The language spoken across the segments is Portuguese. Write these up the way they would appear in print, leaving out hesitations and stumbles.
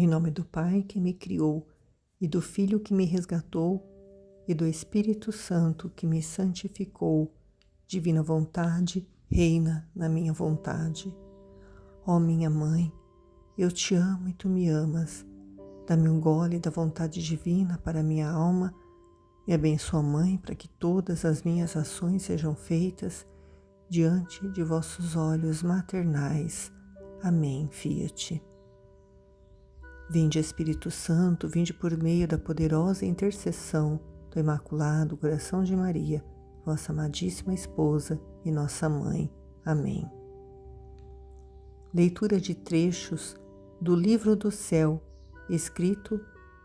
Em nome do Pai que me criou, e do Filho que me resgatou, e do Espírito Santo que me santificou, divina vontade, reina na minha vontade. Ó minha Mãe, eu te amo e tu me amas. Dá-me um gole da vontade divina para minha alma. Me abençoa, Mãe, para que todas as minhas ações sejam feitas diante de vossos olhos maternais. Amém, Fiat. Vinde, Espírito Santo, vinde por meio da poderosa intercessão do Imaculado Coração de Maria, vossa amadíssima esposa e nossa Mãe. Amém. Leitura de trechos do Livro do Céu, escrito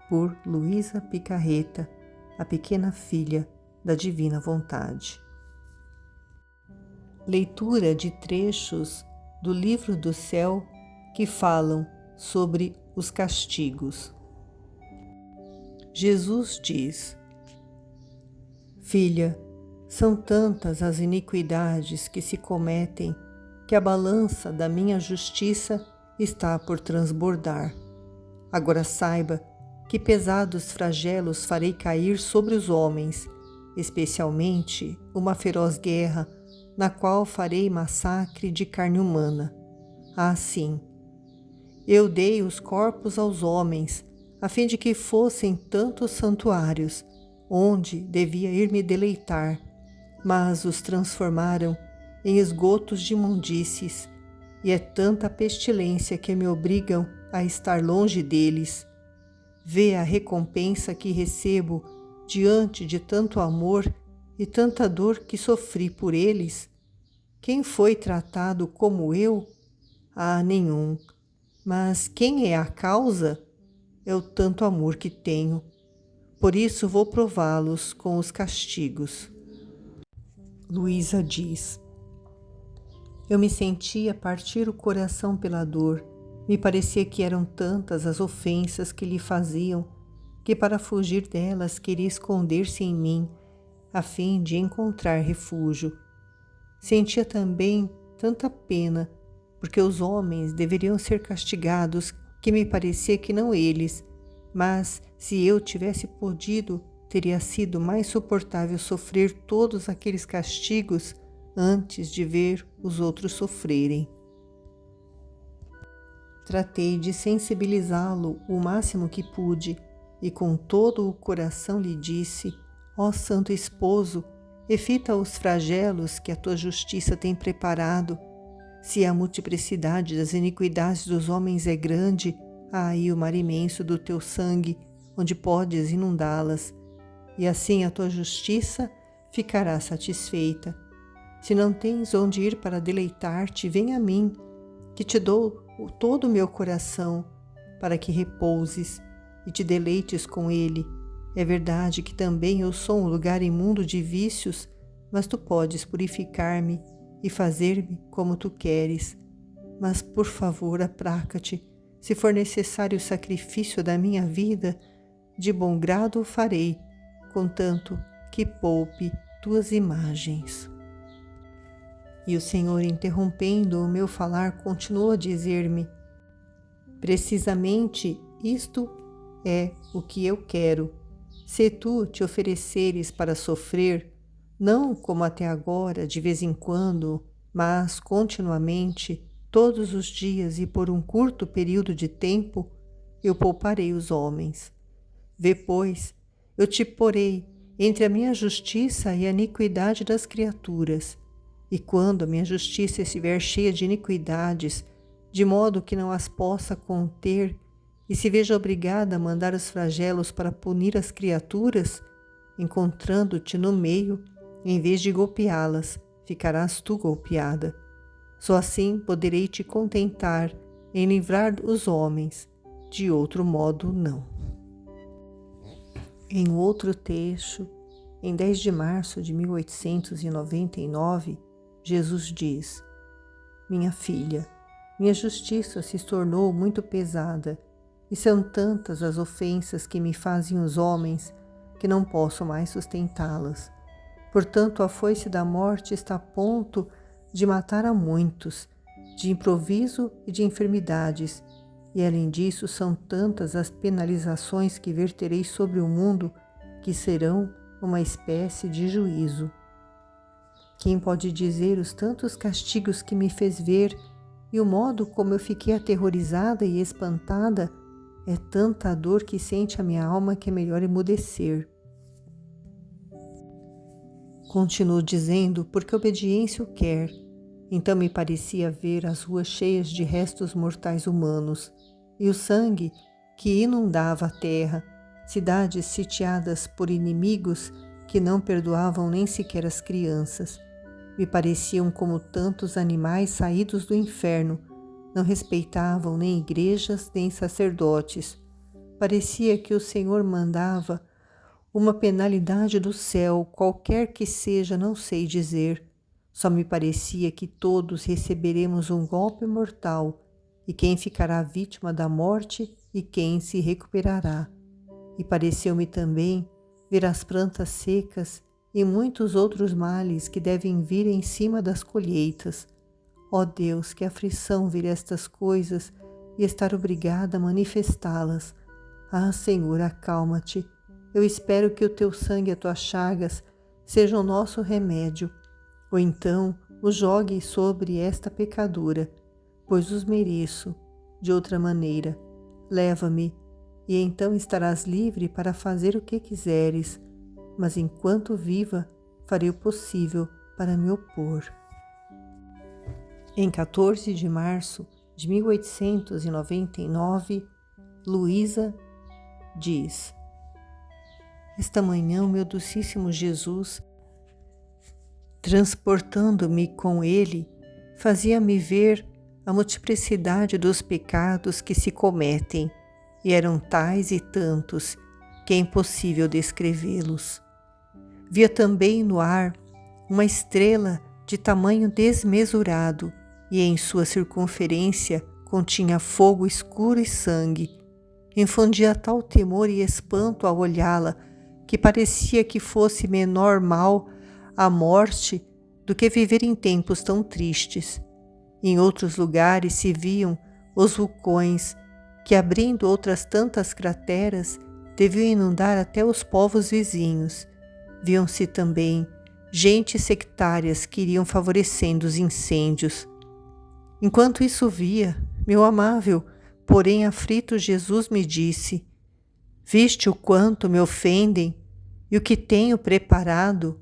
por Luísa Picarreta, a pequena filha da Divina Vontade. Leitura de trechos do Livro do Céu que falam sobre os castigos. Jesus diz: Filha, são tantas as iniquidades que se cometem que a balança da minha justiça está por transbordar. Agora saiba que pesados flagelos farei cair sobre os homens, especialmente uma feroz guerra na qual farei massacre de carne humana. Assim, eu dei os corpos aos homens, a fim de que fossem tantos santuários, onde devia ir me deleitar, mas os transformaram em esgotos de imundícies, e é tanta pestilência que me obrigam a estar longe deles. Vê a recompensa que recebo diante de tanto amor e tanta dor que sofri por eles. Quem foi tratado como eu? Ah, nenhum. Mas quem é a causa? É o tanto amor que tenho. Por isso vou prová-los com os castigos. Luísa diz: Eu me sentia partir o coração pela dor. Me parecia que eram tantas as ofensas que lhe faziam, que para fugir delas queria esconder-se em mim, a fim de encontrar refúgio. Sentia também tanta pena, porque os homens deveriam ser castigados, que me parecia que não eles, mas se eu tivesse podido, teria sido mais suportável sofrer todos aqueles castigos antes de ver os outros sofrerem. Tratei de sensibilizá-lo o máximo que pude, e com todo o coração lhe disse: Ó Santo Esposo, evita os flagelos que a tua justiça tem preparado. Se a multiplicidade das iniquidades dos homens é grande, há aí o mar imenso do teu sangue, onde podes inundá-las, e assim a tua justiça ficará satisfeita. Se não tens onde ir para deleitar-te, vem a mim, que te dou todo o meu coração, para que repouses e te deleites com ele. É verdade que também eu sou um lugar imundo de vícios, mas tu podes purificar-me e fazer-me como tu queres. Mas, por favor, aplaca-te. Se for necessário o sacrifício da minha vida, de bom grado o farei, contanto que poupe tuas imagens. E o Senhor, interrompendo o meu falar, continuou a dizer-me: Precisamente isto é o que eu quero. Se tu te ofereceres para sofrer, não como até agora, de vez em quando, mas continuamente, todos os dias e por um curto período de tempo, eu pouparei os homens. Vê, pois, eu te porei entre a minha justiça e a iniquidade das criaturas. E quando a minha justiça estiver cheia de iniquidades, de modo que não as possa conter, e se veja obrigada a mandar os flagelos para punir as criaturas, encontrando-te no meio, em vez de golpeá-las, ficarás tu golpeada. Só assim poderei te contentar em livrar os homens, de outro modo não. Em outro trecho, em 10 de março de 1899, Jesus diz: Minha filha, minha justiça se tornou muito pesada, e são tantas as ofensas que me fazem os homens que não posso mais sustentá-las. Portanto, a foice da morte está a ponto de matar a muitos, de improviso e de enfermidades, E além disso, são tantas as penalizações que verterei sobre o mundo que serão uma espécie de juízo. Quem pode dizer os tantos castigos que me fez ver e o modo como eu fiquei aterrorizada e espantada? É tanta a dor que sente a minha alma que é melhor emudecer. Continuo dizendo porque a obediência o quer. Então me parecia ver as ruas cheias de restos mortais humanos e o sangue que inundava a terra, cidades sitiadas por inimigos que não perdoavam nem sequer as crianças. Me pareciam como tantos animais saídos do inferno, não respeitavam nem igrejas nem sacerdotes. Parecia que o Senhor mandava uma penalidade do céu, qualquer que seja, não sei dizer. Só me parecia que todos receberemos um golpe mortal, e quem ficará vítima da morte e quem se recuperará. E pareceu-me também ver as plantas secas e muitos outros males que devem vir em cima das colheitas. Ó Deus, que aflição ver estas coisas e estar obrigada a manifestá-las. Ah, Senhor, acalma-te. Eu espero que o teu sangue e as tuas chagas sejam o nosso remédio, ou então o jogue sobre esta pecadora, pois os mereço. De outra maneira, leva-me, e então estarás livre para fazer o que quiseres, mas enquanto viva, farei o possível para me opor. Em 14 de março de 1899, Luísa diz: Esta manhã, o meu docíssimo Jesus, transportando-me com ele, fazia-me ver a multiplicidade dos pecados que se cometem, e eram tais e tantos que é impossível descrevê-los. Via também no ar uma estrela de tamanho desmesurado, e em sua circunferência continha fogo escuro e sangue. Infundia tal temor e espanto ao olhá-la, que parecia que fosse menor mal a morte do que viver em tempos tão tristes. Em outros lugares se viam os vulcões, que abrindo outras tantas crateras, deviam inundar até os povos vizinhos. Viam-se também gentes sectárias que iriam favorecendo os incêndios. Enquanto isso via, meu amável, porém aflito Jesus me disse: Viste o quanto me ofendem e o que tenho preparado?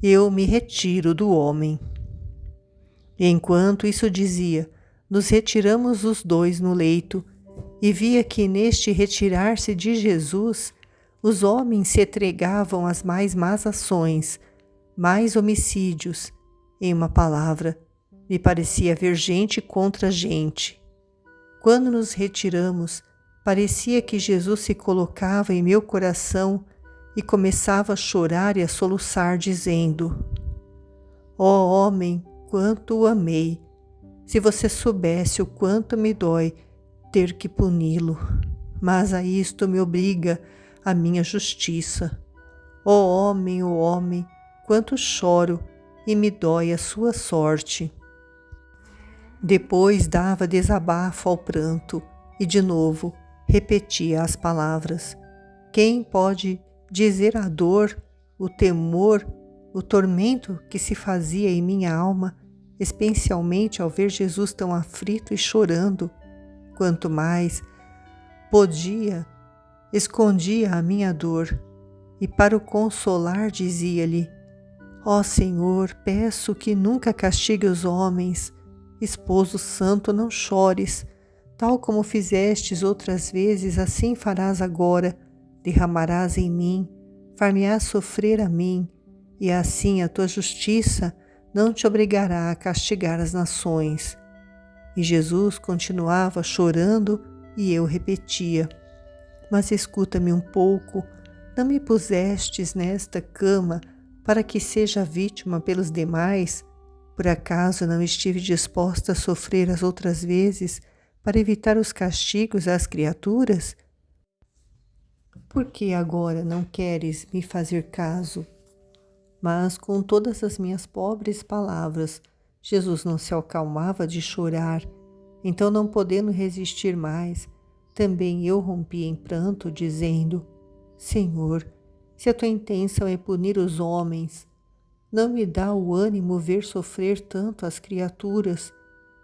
Eu me retiro do homem. E enquanto isso dizia, nos retiramos os dois no leito, e via que neste retirar-se de Jesus, os homens se entregavam às mais más ações, mais homicídios. Em uma palavra, me parecia ver gente contra gente. Quando nos retiramos, parecia que Jesus se colocava em meu coração e começava a chorar e a soluçar, dizendo: Ó homem, quanto o amei! Se você soubesse o quanto me dói ter que puni-lo, mas a isto me obriga a minha justiça. Ó homem, quanto choro e me dói a sua sorte. Depois dava desabafo ao pranto e de novo repetia as palavras. Quem pode dizer a dor, o temor, o tormento que se fazia em minha alma, especialmente ao ver Jesus tão aflito e chorando? Quanto mais podia, escondia a minha dor, e para o consolar dizia-lhe: Ó Senhor, peço que nunca castigue os homens. Esposo santo, não chores, tal como fizestes outras vezes, assim farás agora, derramarás em mim, far-me-ás sofrer a mim, e assim a tua justiça não te obrigará a castigar as nações. E Jesus continuava chorando e eu repetia: Mas escuta-me um pouco, não me pusestes nesta cama para que seja vítima pelos demais? Por acaso não estive disposta a sofrer as outras vezes para evitar os castigos às criaturas? Por que agora não queres me fazer caso? Mas com todas as minhas pobres palavras, Jesus não se acalmava de chorar, Então, não podendo resistir mais, também eu rompi em pranto, dizendo: Senhor, se a tua intenção é punir os homens, não me dá o ânimo ver sofrer tanto as criaturas.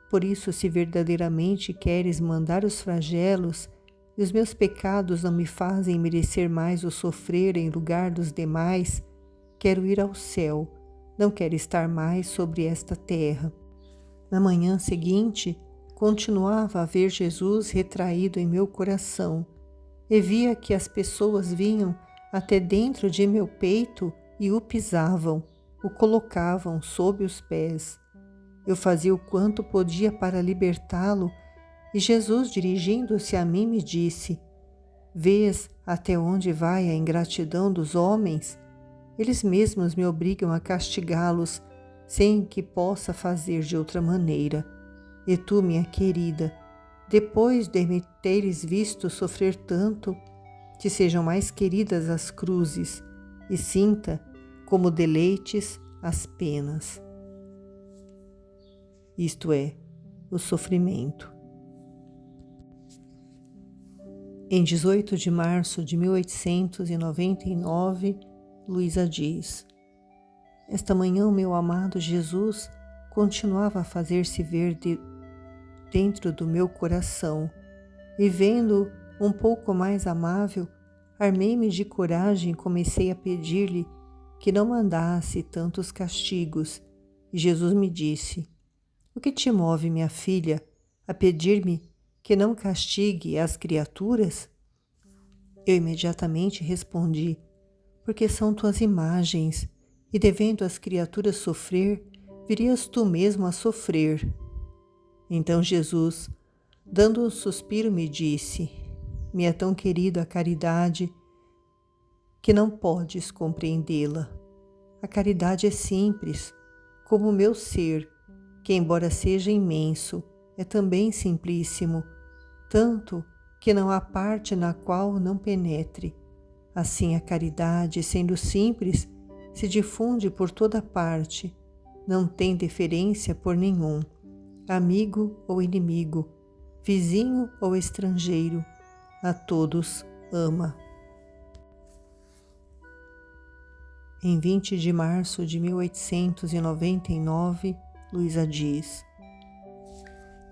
Por isso, se verdadeiramente queres mandar os flagelos, e os meus pecados não me fazem merecer mais o sofrer em lugar dos demais, quero ir ao céu, não quero estar mais sobre esta terra. Na manhã seguinte, continuava a ver Jesus retraído em meu coração, e via que as pessoas vinham até dentro de meu peito e o pisavam, o colocavam sob os pés. Eu fazia o quanto podia para libertá-lo, e Jesus, dirigindo-se a mim, me disse: Vês até onde vai a ingratidão dos homens? Eles mesmos me obrigam a castigá-los, sem que possa fazer de outra maneira. E tu, minha querida, depois de me teres visto sofrer tanto, te sejam mais queridas as cruzes, e sinta como deleites as penas. Isto é, o sofrimento. Em 18 de março de 1899, Luísa diz: Esta manhã o meu amado Jesus continuava a fazer-se ver dentro do meu coração, e vendo um pouco mais amável, armei-me de coragem e comecei a pedir-lhe que não mandasse tantos castigos. E Jesus me disse: O que te move, minha filha, a pedir-me que não castigue as criaturas? Eu imediatamente respondi: Porque são tuas imagens, e devendo as criaturas sofrer, virias tu mesmo a sofrer. Então Jesus, dando um suspiro, me disse: Me é tão querida a caridade que não podes compreendê-la. A caridade é simples, como o meu ser, que, embora seja imenso, é também simplíssimo, tanto que não há parte na qual não penetre. Assim, a caridade, sendo simples, se difunde por toda parte, não tem deferência por nenhum, amigo ou inimigo, vizinho ou estrangeiro, a todos ama. Em 20 de março de 1899, Luísa diz: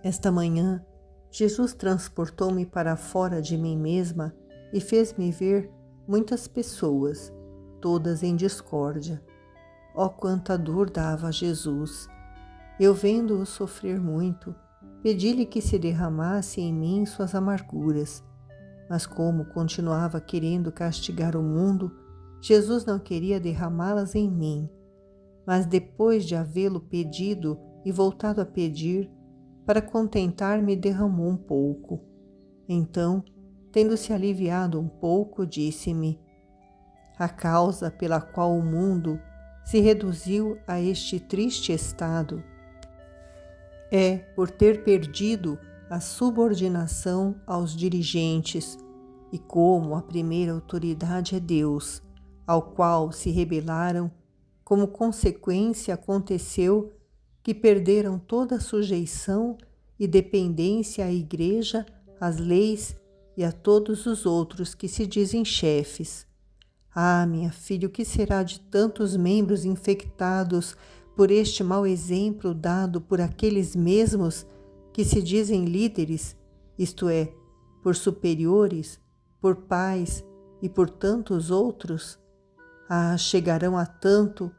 Esta manhã, Jesus transportou-me para fora de mim mesma e fez-me ver muitas pessoas, todas em discórdia. Oh, quanta dor dava a Jesus! Eu, vendo-o sofrer muito, pedi-lhe que se derramasse em mim suas amarguras. Mas como continuava querendo castigar o mundo, Jesus não queria derramá-las em mim. Mas depois de havê-lo pedido e voltado a pedir, para contentar-me, derramou um pouco. Então, tendo-se aliviado um pouco, disse-me: A causa pela qual o mundo se reduziu a este triste estado é por ter perdido a subordinação aos dirigentes, e como a primeira autoridade é Deus, ao qual se rebelaram, como consequência aconteceu que perderam toda a sujeição e dependência à Igreja, às leis e a todos os outros que se dizem chefes. Ah, minha filha, o que será de tantos membros infectados por este mau exemplo dado por aqueles mesmos que se dizem líderes, isto é, por superiores, por pais e por tantos outros? Ah, chegarão a tanto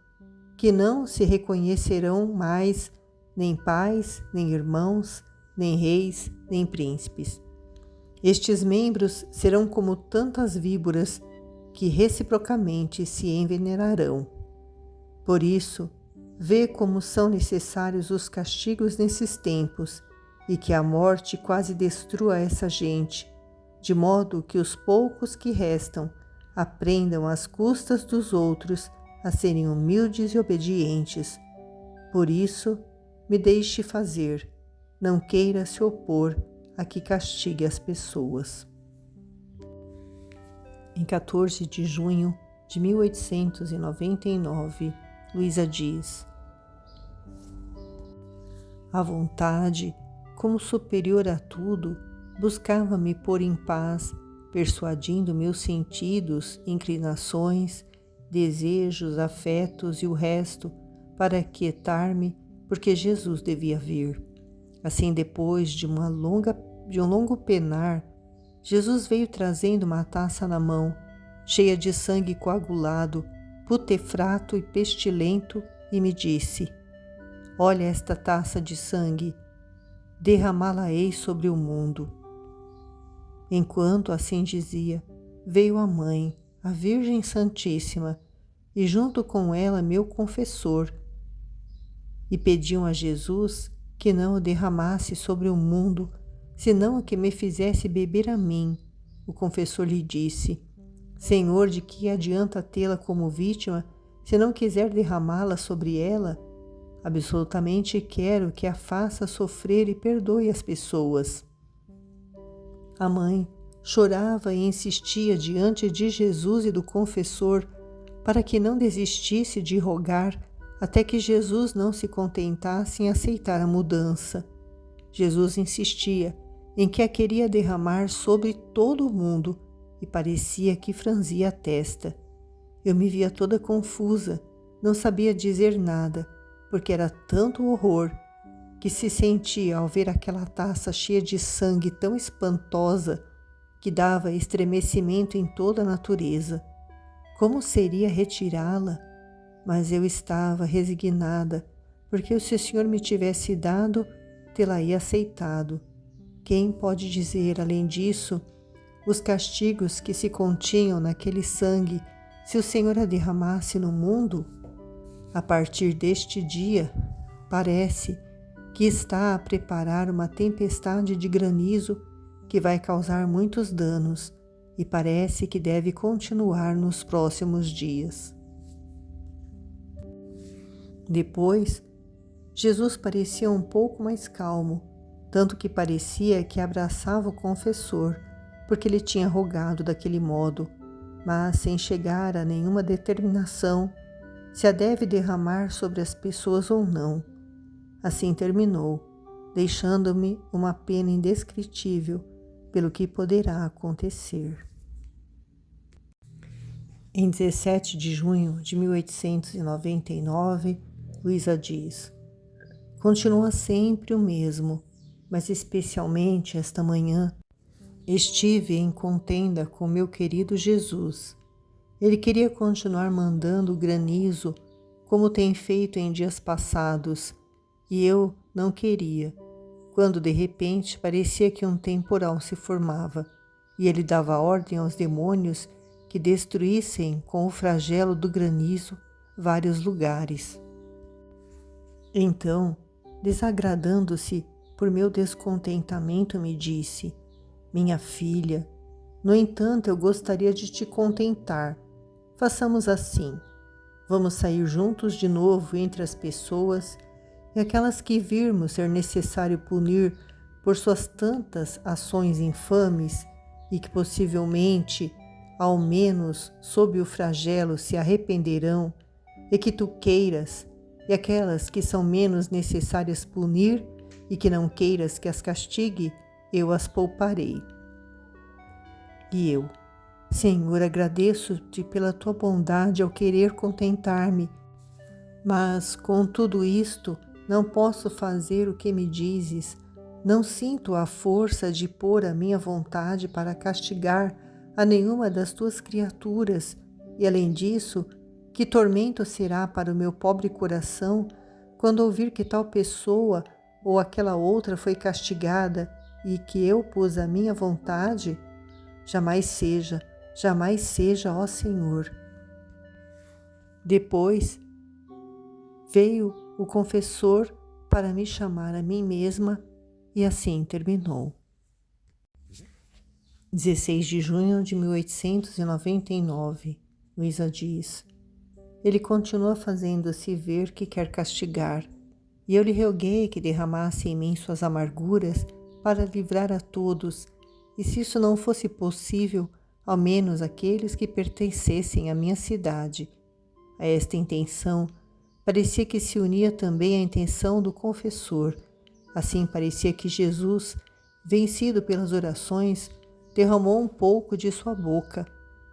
que não se reconhecerão mais nem pais, nem irmãos, nem reis, nem príncipes. Estes membros serão como tantas víboras que reciprocamente se envenenarão. Por isso, vê como são necessários os castigos nesses tempos, e que a morte quase destrua essa gente, de modo que os poucos que restam aprendam às custas dos outros a serem humildes e obedientes. Por isso, me deixe fazer, não queira se opor a que castigue as pessoas. Em 14 de junho de 1899, Luísa diz: A vontade como superior a tudo, buscava me pôr em paz, persuadindo meus sentidos, inclinações, desejos, afetos e o resto para aquietar-me, porque Jesus devia vir. Assim, depois de um longo penar, Jesus veio trazendo uma taça na mão, cheia de sangue coagulado, putefrato e pestilento, e me disse: olha esta taça de sangue, derramá-la-ei sobre o mundo. Enquanto assim dizia, veio a mãe, a Virgem Santíssima, e junto com ela meu confessor, e pediam a Jesus que não o derramasse sobre o mundo, senão que me fizesse beber a mim. O confessor lhe disse: Senhor, de que adianta tê-la como vítima, se não quiser derramá-la sobre ela? Absolutamente quero que a faça sofrer e perdoe as pessoas. A mãe chorava e insistia diante de Jesus e do confessor para que não desistisse de rogar até que Jesus não se contentasse em aceitar a mudança. Jesus insistia em que a queria derramar sobre todo o mundo e parecia que franzia a testa. Eu me via toda confusa, não sabia dizer nada, porque era tanto horror que se sentia ao ver aquela taça cheia de sangue tão espantosa que dava estremecimento em toda a natureza. Como seria retirá-la? Mas eu estava resignada, porque se o Senhor me tivesse dado, tê-la-ia aceitado. Quem pode dizer, além disso, os castigos que se continham naquele sangue, se o Senhor a derramasse no mundo? A partir deste dia, parece que está a preparar uma tempestade de granizo que vai causar muitos danos e parece que deve continuar nos próximos dias. Depois, Jesus parecia um pouco mais calmo, tanto que parecia que abraçava o confessor, porque ele tinha rogado daquele modo, mas sem chegar a nenhuma determinação se a deve derramar sobre as pessoas ou não. Assim terminou, deixando-me uma pena indescritível pelo que poderá acontecer. Em 17 de junho de 1899, Luísa diz: continua sempre o mesmo, mas especialmente esta manhã estive em contenda com meu querido Jesus. Ele queria continuar mandando granizo, como tem feito em dias passados, e eu não queria, quando de repente parecia que um temporal se formava, e ele dava ordem aos demônios que destruíssem com o flagelo do granizo vários lugares. Então, desagradando-se por meu descontentamento, me disse: minha filha, no entanto, eu gostaria de te contentar. Façamos assim. Vamos sair juntos de novo entre as pessoas e aquelas que virmos ser necessário punir por suas tantas ações infames e que possivelmente, ao menos sob o flagelo, se arrependerão e que tu queiras, e aquelas que são menos necessárias punir e que não queiras que as castigue, eu as pouparei. E eu: Senhor, agradeço-te pela tua bondade ao querer contentar-me, mas com tudo isto não posso fazer o que me dizes, não sinto a força de pôr a minha vontade para castigar a nenhuma das tuas criaturas, e além disso, que tormento será para o meu pobre coração quando ouvir que tal pessoa ou aquela outra foi castigada e que eu pus a minha vontade? Jamais seja, ó Senhor. Depois veio o confessor para me chamar a mim mesma e assim terminou. 16 de junho de 1899, Luísa diz: ele continua fazendo-se ver que quer castigar, e eu lhe roguei que derramasse em mim suas amarguras para livrar a todos, e se isso não fosse possível, ao menos aqueles que pertencessem à minha cidade. A esta intenção parecia que se unia também a intenção do confessor, Assim parecia que Jesus, vencido pelas orações, derramou um pouco de sua boca,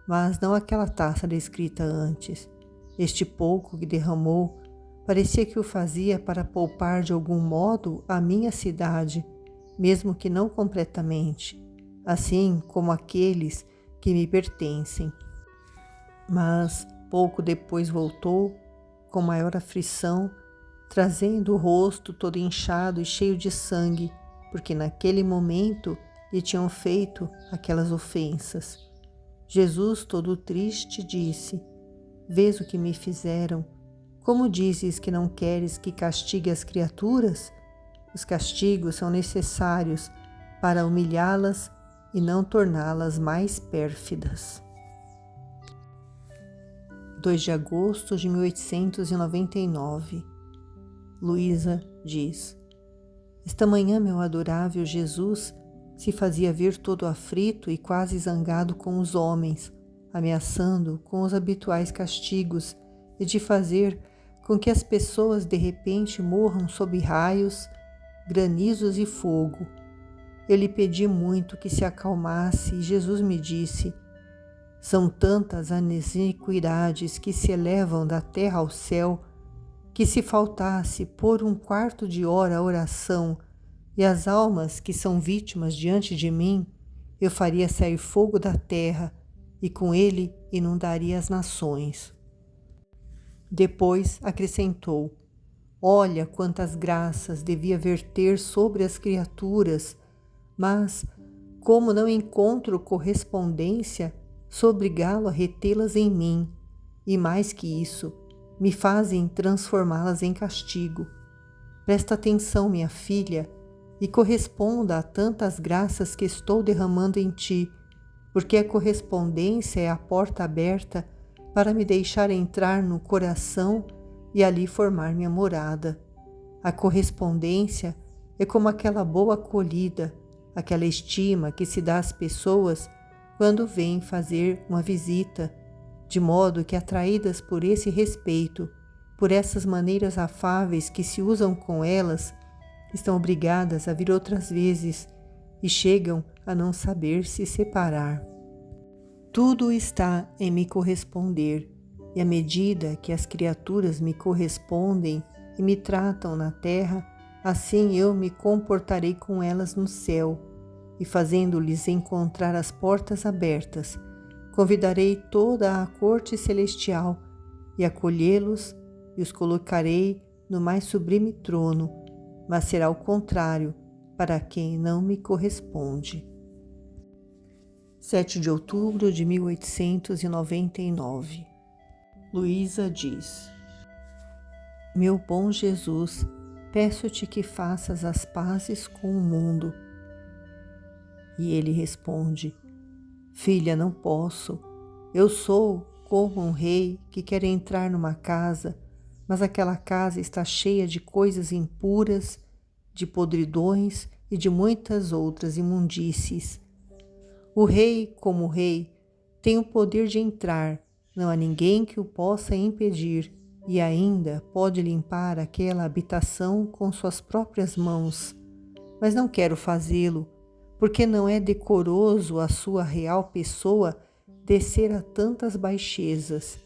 mas não aquela taça descrita antes. Este pouco que derramou parecia que o fazia para poupar de algum modo a minha cidade, mesmo que não completamente, assim como aqueles que me pertencem. Mas pouco depois voltou, com maior aflição, trazendo o rosto todo inchado e cheio de sangue, porque naquele momento lhe tinham feito aquelas ofensas. Jesus, todo triste, disse: Vês o que me fizeram? Como dizes que não queres que castigue as criaturas? Os castigos são necessários para humilhá-las e não torná-las mais pérfidas. 2 de agosto de 1899. Luísa diz: Esta manhã meu adorável Jesus se fazia ver todo aflito e quase zangado com os homens, ameaçando com os habituais castigos e de fazer com que as pessoas de repente morram sob raios, granizos e fogo. Eu lhe pedi muito que se acalmasse e Jesus me disse: São tantas as iniquidades que se elevam da terra ao céu, que se faltasse por um quarto de hora a oração e as almas que são vítimas diante de mim, eu faria sair fogo da terra e com ele inundaria as nações. Depois acrescentou: Olha quantas graças devia verter sobre as criaturas, mas, como não encontro correspondência, sou obrigá-lo a retê-las em mim, e mais que isso, me fazem transformá-las em castigo. Presta atenção, minha filha, e corresponda a tantas graças que estou derramando em ti, porque a correspondência é a porta aberta para me deixar entrar no coração e ali formar minha morada. A correspondência é como aquela boa acolhida, aquela estima que se dá às pessoas quando vêm fazer uma visita, de modo que, atraídas por esse respeito, por essas maneiras afáveis que se usam com elas, estão obrigadas a vir outras vezes e chegam a não saber se separar. Tudo está em me corresponder, e à medida que as criaturas me correspondem e me tratam na terra, assim eu me comportarei com elas no céu, e fazendo-lhes encontrar as portas abertas, convidarei toda a corte celestial e acolhê-los e os colocarei no mais sublime trono, mas será o contrário para quem não me corresponde. 7 de outubro de 1899. Luísa diz: Meu bom Jesus, peço-te que faças as pazes com o mundo. E ele responde: Filha, não posso. Eu sou como um rei que quer entrar numa casa, mas aquela casa está cheia de coisas impuras, de podridões e de muitas outras imundícies. O rei, como rei, tem o poder de entrar, não há ninguém que o possa impedir, e ainda pode limpar aquela habitação com suas próprias mãos. Mas não quero fazê-lo, porque não é decoroso a sua real pessoa descer a tantas baixezas.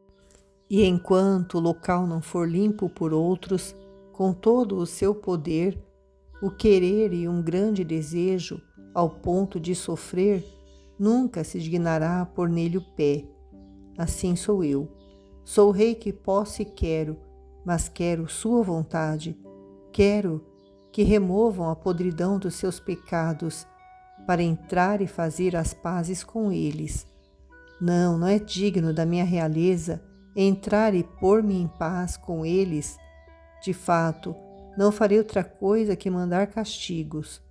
E enquanto o local não for limpo por outros, com todo o seu poder, o querer e um grande desejo, ao ponto de sofrer, nunca se dignará a pôr nele o pé. Assim sou eu. Sou o rei que posso e quero, mas quero sua vontade. Quero que removam a podridão dos seus pecados, para entrar e fazer as pazes com eles. Não é digno da minha realeza entrar e pôr-me em paz com eles. De fato, não farei outra coisa que mandar castigos.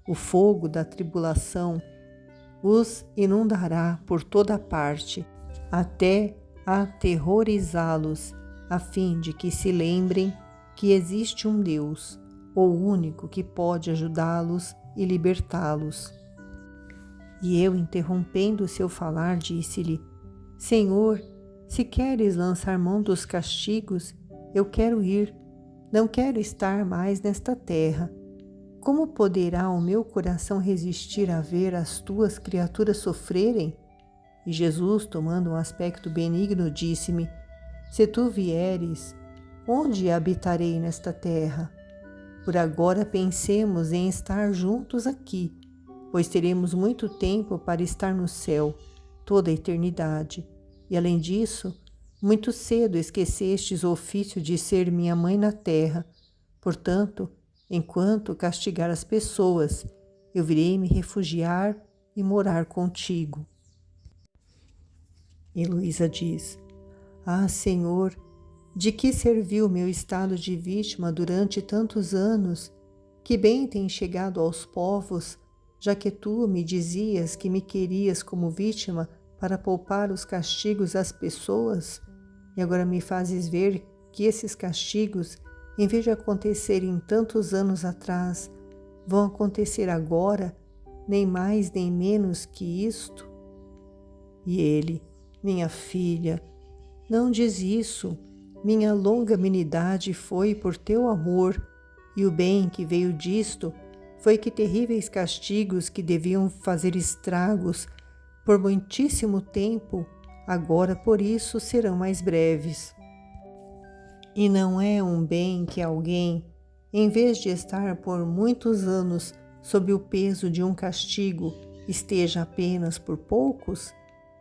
O fogo da tribulação os inundará por toda parte, até aterrorizá-los, a fim de que se lembrem que existe um Deus, o único que pode ajudá-los e libertá-los. E eu, interrompendo o seu falar, disse-lhe: Senhor, se queres lançar mão dos castigos, eu quero ir. Não quero estar mais nesta terra. como poderá o meu coração resistir a ver as tuas criaturas sofrerem? E Jesus, tomando um aspecto benigno, disse-me: se tu vieres, onde habitarei nesta terra? Por agora pensemos em estar juntos aqui, pois teremos muito tempo para estar no céu, toda a eternidade. E além disso, muito cedo esquecestes o ofício de ser minha mãe na terra. Portanto, enquanto castigar as pessoas, eu virei me refugiar e morar contigo. E Luísa diz: ah, Senhor, de que serviu meu estado de vítima durante tantos anos? Que bem tem chegado aos povos, já que tu me dizias que me querias como vítima para poupar os castigos às pessoas? E agora me fazes ver que esses castigos, em vez de acontecerem tantos anos atrás, vão acontecer agora, nem mais nem menos que isto? E ele: minha filha, não diz isso. Minha longanimidade foi por teu amor, e o bem que veio disto foi que terríveis castigos que deviam fazer estragos por muitíssimo tempo, agora por isso serão mais breves. E não é um bem que alguém, em vez de estar por muitos anos sob o peso de um castigo, esteja apenas por poucos?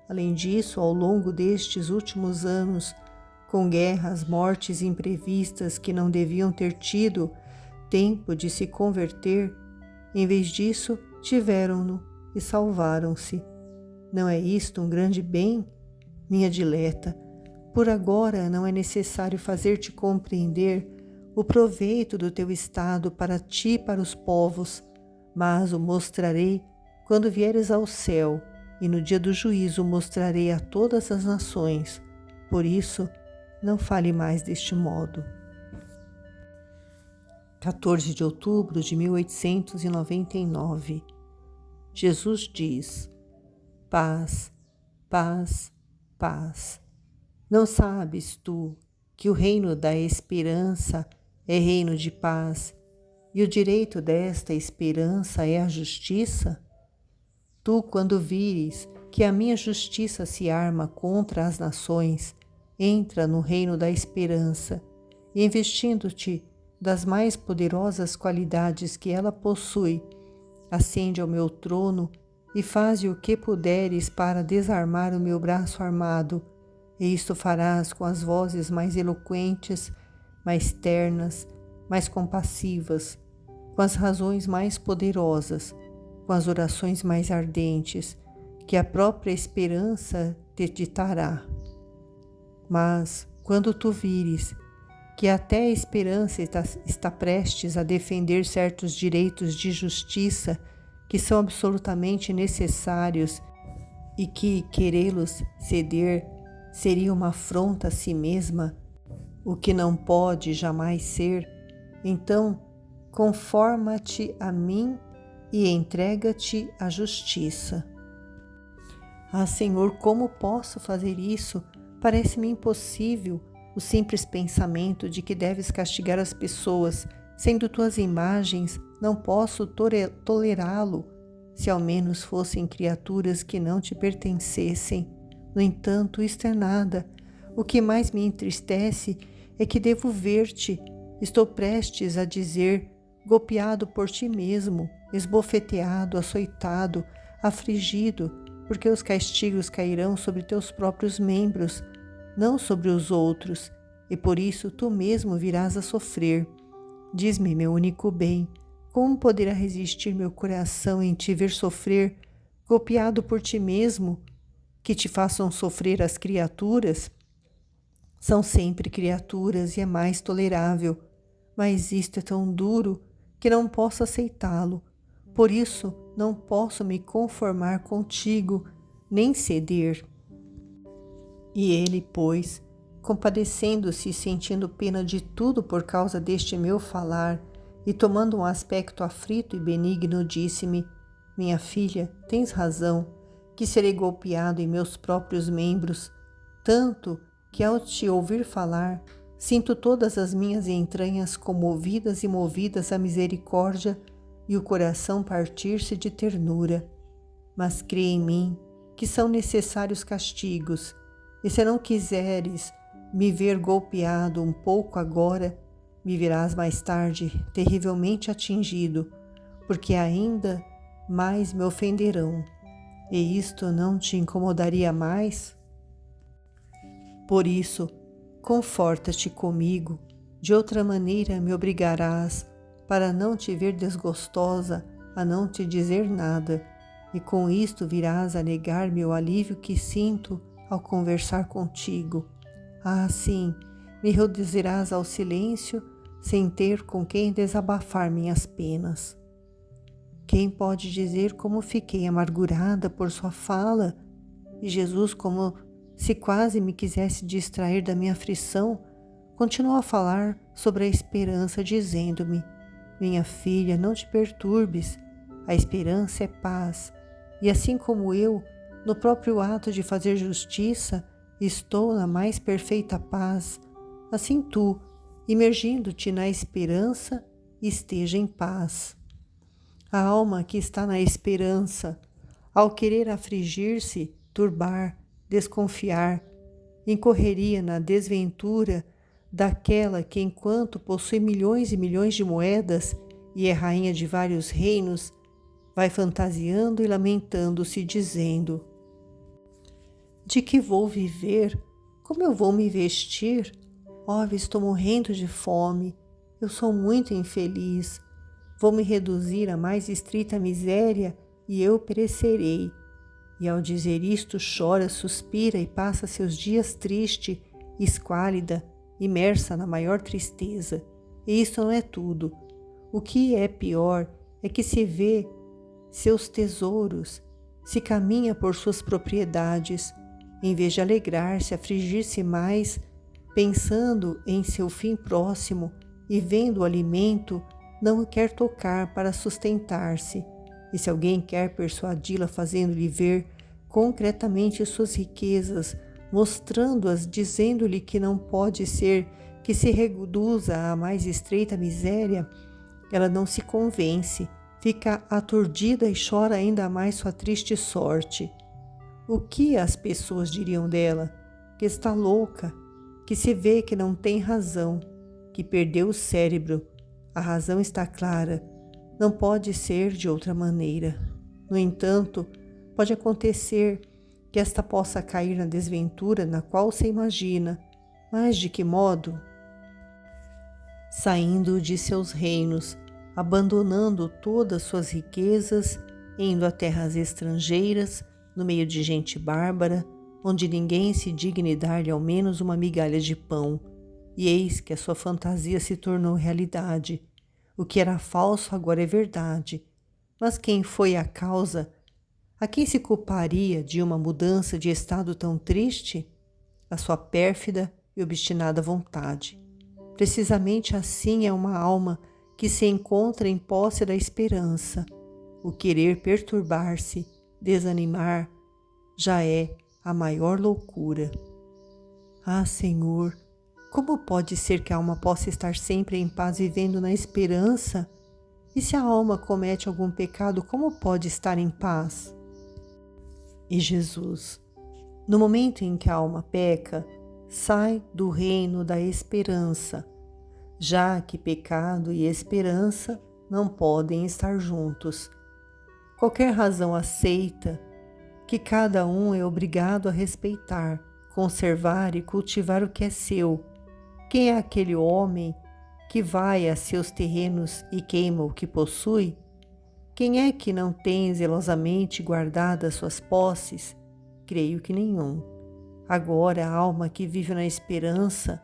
Além disso, ao longo destes últimos anos, com guerras, mortes imprevistas que não deviam ter tido tempo de se converter, em vez disso, tiveram-no e salvaram-se. Não é isto um grande bem? Minha dileta, por agora não é necessário fazer-te compreender o proveito do teu estado para ti e para os povos, mas o mostrarei quando vieres ao céu, e no dia do juízo mostrarei a todas as nações. Por isso, não fale mais deste modo. 14 de outubro de 1899. Jesus diz: paz, paz, paz. Não sabes tu que o reino da esperança é reino de paz, e o direito desta esperança é a justiça? Tu, quando vires que a minha justiça se arma contra as nações, entra no reino da esperança e, investindo-te das mais poderosas qualidades que ela possui, ascende ao meu trono e faze o que puderes para desarmar o meu braço armado, e isto farás com as vozes mais eloquentes, mais ternas, mais compassivas, com as razões mais poderosas, com as orações mais ardentes, que a própria esperança te ditará. Mas, quando tu vires que até a esperança está prestes a defender certos direitos de justiça que são absolutamente necessários e que querê-los ceder seria uma afronta a si mesma, o que não pode jamais ser, então conforma-te a mim e entrega-te à justiça. Ah, Senhor, como posso fazer isso? Parece-me impossível o simples pensamento de que deves castigar as pessoas, sendo tuas imagens, não posso tolerá-lo, se ao menos fossem criaturas que não te pertencessem. No entanto, isto é nada. O que mais me entristece é que devo ver-te, estou prestes a dizer, golpeado por ti mesmo, esbofeteado, açoitado, afligido, porque os castigos cairão sobre teus próprios membros, não sobre os outros, e por isso tu mesmo virás a sofrer. Diz-me, meu único bem, como poderá resistir meu coração em te ver sofrer, golpeado por ti mesmo, que te façam sofrer as criaturas? São sempre criaturas e é mais tolerável, mas isto é tão duro que não posso aceitá-lo. Por isso, não posso me conformar contigo, nem ceder. E ele, pois, compadecendo-se e sentindo pena de tudo por causa deste meu falar, e tomando um aspecto aflito e benigno, disse-me: minha filha, tens razão, que serei golpeado em meus próprios membros, tanto que ao te ouvir falar, sinto todas as minhas entranhas comovidas e movidas à misericórdia, e o coração partir-se de ternura. Mas crê em mim que são necessários castigos, e se não quiseres me ver golpeado um pouco agora, me verás mais tarde terrivelmente atingido, porque ainda mais me ofenderão. E isto não te incomodaria mais? Por isso, conforta-te comigo, de outra maneira me obrigarás, para não te ver desgostosa, a não te dizer nada, e com isto virás a negar-me o alívio que sinto ao conversar contigo. Ah, sim, me reduzirás ao silêncio, sem ter com quem desabafar minhas penas. Quem pode dizer como fiquei amargurada por sua fala? E Jesus, como se quase me quisesse distrair da minha aflição, continuou a falar sobre a esperança, dizendo-me: minha filha, não te perturbes, a esperança é paz, e assim como eu, no próprio ato de fazer justiça, estou na mais perfeita paz, assim tu, imergindo-te na esperança, esteja em paz. A alma que está na esperança, ao querer afligir-se, turbar, desconfiar, incorreria na desventura daquela que, enquanto possui milhões e milhões de moedas e é rainha de vários reinos, vai fantasiando e lamentando-se, dizendo: de que vou viver? Como eu vou me vestir? Oh, estou morrendo de fome, eu sou muito infeliz. Vou me reduzir à mais estrita miséria e eu perecerei. E ao dizer isto chora, suspira e passa seus dias triste, esquálida, imersa na maior tristeza. E isto não é tudo. O que é pior é que se vê seus tesouros, se caminha por suas propriedades, em vez de alegrar-se, afligir-se mais, pensando em seu fim próximo e vendo o alimento, não o quer tocar para sustentar-se. E se alguém quer persuadi-la fazendo-lhe ver concretamente suas riquezas, mostrando-as, dizendo-lhe que não pode ser que se reduza à mais estreita miséria, ela não se convence, fica aturdida e chora ainda mais sua triste sorte. O que as pessoas diriam dela? Que está louca, que se vê que não tem razão, que perdeu o cérebro. A razão está clara, não pode ser de outra maneira. No entanto, pode acontecer que esta possa cair na desventura na qual se imagina, mas de que modo? Saindo de seus reinos, abandonando todas suas riquezas, indo a terras estrangeiras, no meio de gente bárbara, onde ninguém se digne dar-lhe ao menos uma migalha de pão. E eis que a sua fantasia se tornou realidade. O que era falso agora é verdade. Mas quem foi a causa? A quem se culparia de uma mudança de estado tão triste? A sua pérfida e obstinada vontade. Precisamente assim é uma alma que se encontra em posse da esperança. O querer perturbar-se, desanimar, já é a maior loucura. Ah, Senhor, como pode ser que a alma possa estar sempre em paz vivendo na esperança? E se a alma comete algum pecado, como pode estar em paz? E Jesus, no momento em que a alma peca, sai do reino da esperança, já que pecado e esperança não podem estar juntos. Qualquer razão aceita que cada um é obrigado a respeitar, conservar e cultivar o que é seu. Quem é aquele homem que vai a seus terrenos e queima o que possui? Quem é que não tem zelosamente guardadas suas posses? Creio que nenhum. Agora a alma que vive na esperança,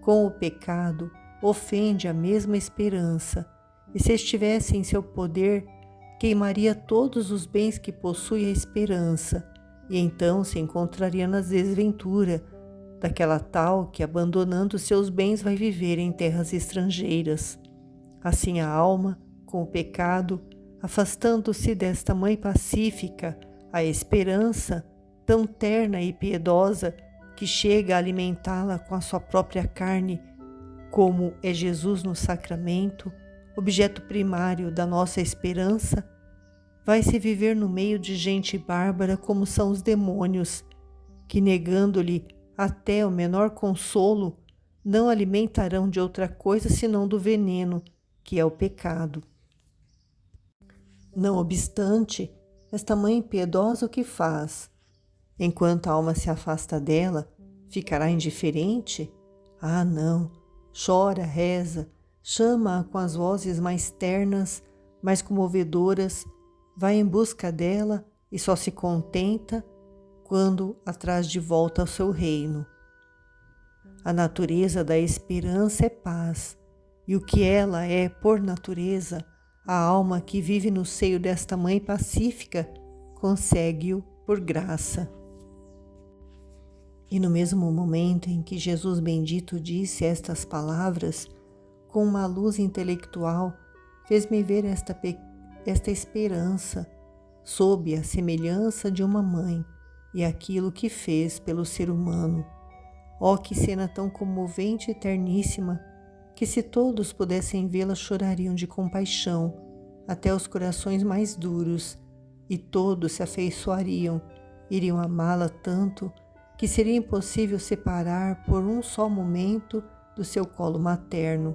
com o pecado, ofende a mesma esperança, e se estivesse em seu poder, queimaria todos os bens que possui a esperança, e então se encontraria na desventura daquela tal que, abandonando seus bens, vai viver em terras estrangeiras. Assim a alma, com o pecado, afastando-se desta mãe pacífica, a esperança, tão terna e piedosa, que chega a alimentá-la com a sua própria carne, como é Jesus no sacramento, objeto primário da nossa esperança, vai-se viver no meio de gente bárbara como são os demônios, que, negando-lhe até o menor consolo, não alimentarão de outra coisa senão do veneno, que é o pecado. Não obstante, esta mãe piedosa o que faz? Enquanto a alma se afasta dela, ficará indiferente? Ah, não! Chora, reza, chama-a com as vozes mais ternas, mais comovedoras, vai em busca dela e só se contenta quando a traz de volta ao seu reino. A natureza da esperança é paz, e o que ela é por natureza, a alma que vive no seio desta mãe pacífica consegue-o por graça. E no mesmo momento em que Jesus bendito disse estas palavras, com uma luz intelectual, fez-me ver esta esperança, sob a semelhança de uma mãe, e aquilo que fez pelo ser humano. Oh, que cena tão comovente e terníssima, que se todos pudessem vê-la chorariam de compaixão, até os corações mais duros, e todos se afeiçoariam, iriam amá-la tanto, que seria impossível separar por um só momento do seu colo materno.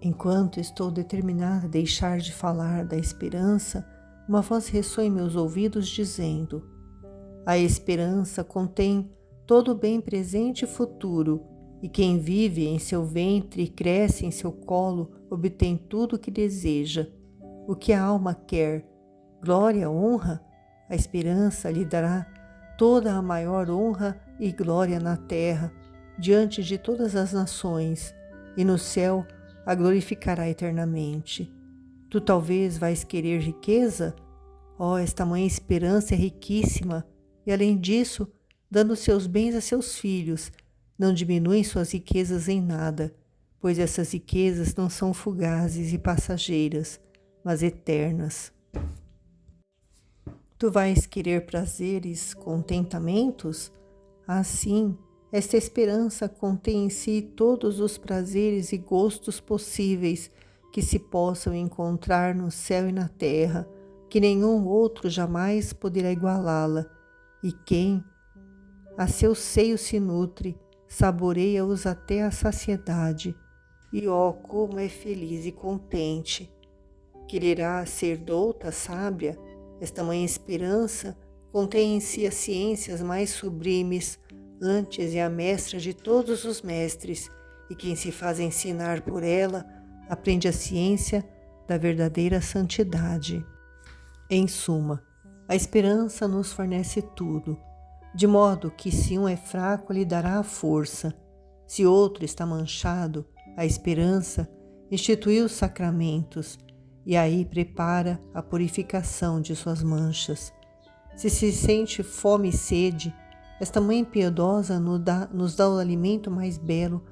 Enquanto estou determinada a deixar de falar da esperança, uma voz ressoa em meus ouvidos dizendo: a esperança contém todo o bem presente e futuro, e quem vive em seu ventre e cresce em seu colo obtém tudo o que deseja. O que a alma quer, glória, honra, a esperança lhe dará toda a maior honra e glória na terra, diante de todas as nações, e no céu a glorificará eternamente. Tu talvez vais querer riqueza? Oh, esta mãe esperança é riquíssima, e além disso, dando seus bens a seus filhos, não diminuem suas riquezas em nada, pois essas riquezas não são fugazes e passageiras, mas eternas. Tu vais querer prazeres, contentamentos? Assim, esta esperança contém em si todos os prazeres e gostos possíveis que se possam encontrar no céu e na terra, que nenhum outro jamais poderá igualá-la, e quem a seu seio se nutre, saboreia-os até a saciedade, e ó, como é feliz e contente. Quererá ser douta, sábia? Esta mãe esperança contém em si as ciências mais sublimes, antes é a mestra de todos os mestres, e quem se faz ensinar por ela, aprende a ciência da verdadeira santidade. Em suma, a esperança nos fornece tudo, de modo que se um é fraco, lhe dará a força. Se outro está manchado, a esperança instituiu os sacramentos, e aí prepara a purificação de suas manchas. Se sente fome e sede, esta mãe piedosa nos dá o alimento mais belo,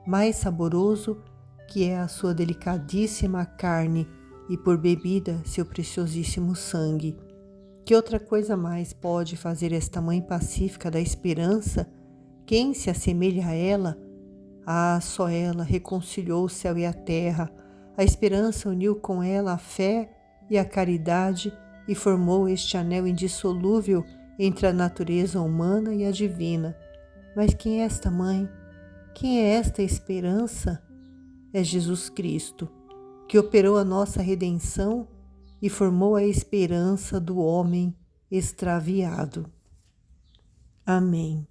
mais saboroso, que é a sua delicadíssima carne, e por bebida seu preciosíssimo sangue. Que outra coisa mais pode fazer esta mãe pacífica da esperança? Quem se assemelha a ela? Ah, só ela reconciliou o céu e a terra. A esperança uniu com ela a fé e a caridade e formou este anel indissolúvel entre a natureza humana e a divina. Mas quem é esta mãe? Quem é esta esperança? É Jesus Cristo, que operou a nossa redenção e formou a esperança do homem extraviado. Amém.